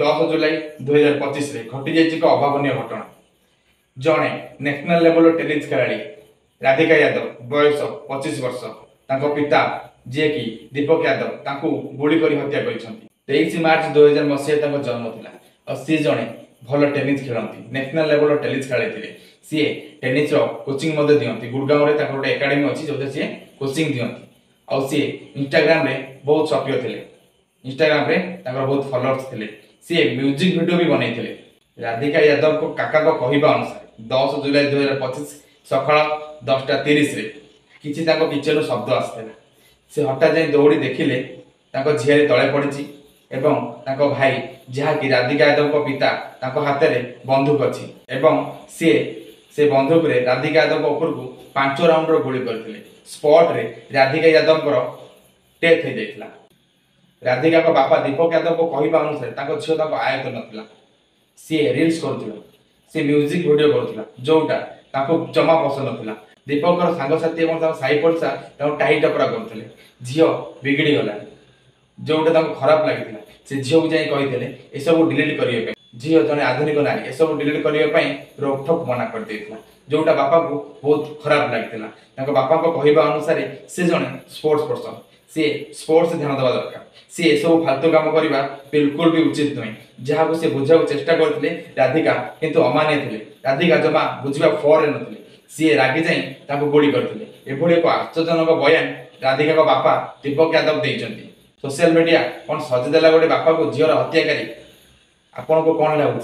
10 जुलाई 2025 घटी जाइए एक अभावन घटना। जड़े नेशनल लेवल टेनिस खेलाड़ी राधिका यादव बयस 25 वर्ष पिता जी कि दीपक यादव गुली कर हत्या कर 23 मार्च 2000 मसीहा जन्म था। सी जड़े भल टेनिस खेलती नेशनल लेवल टेनिस खेली सी टेनिस कोचिंग दिखती गुड़गांव में गोटे एकाडेमी अच्छी जो सी कोचिंग दिखती और सी इंस्टाग्राम रे बहुत सक्रिय थे। इंस्टाग्राम रे बहुत फॉलोअर्स थे। सी म्यूजिक वीडियो भी बनई राधिका यादव को काका कहवा अनुसार 10 जुलाई 2025 सका 10:30 किसी किचन शब्द आसाला। से हठात जाए दौड़ी देखिले झील तले पड़ी एवं भाई जहाँकि राधिका यादव पिता हाथ में बंदूक अच्छी सी से बंदूक रे राधिका यादव उपर को 5 राउंड गोली करते स्पॉट रे राधिका यादव डेथ हो जाता। राधिका बापा दीपक यादव को कहवा अनुसार झील आयत नाला सी रील्स करुला सी म्यूजिक वीडियो करुला जोटा जमा पसंद नाला। दीपक सांगसाथी और साई पड़सा टाही टपरा करते झील बिगड़ी गला जोटा खराब लगी से झील को जाए कही एसबू डिलीट करने झील जड़े आधुनिक नारी एसबू डिलीट करने रोकठोक मना कर जोटा बापा को बहुत खराब लगी। बापा कहवा अनुसार से जड़े स्पोर्ट्स पर्सन सी स्पोर्ट्स ध्यान देवा दरकार सी सब फालतू काम करने बिल्कुल भी उचित नुहे जहाँ को सी बुझा चेष्टा करते राधिका किंतु अमान्य थे। राधिका जमा बुझा फर नथिले सी रागी जाई गोली करते एभली एक आश्चर्यजनक बयान राधिका बापा दीपक यादव देइचंती। सोशल मीडिया कौन सजेदेला गोटे बापा को झीर हत्याकारी आपन को कौन लगुच?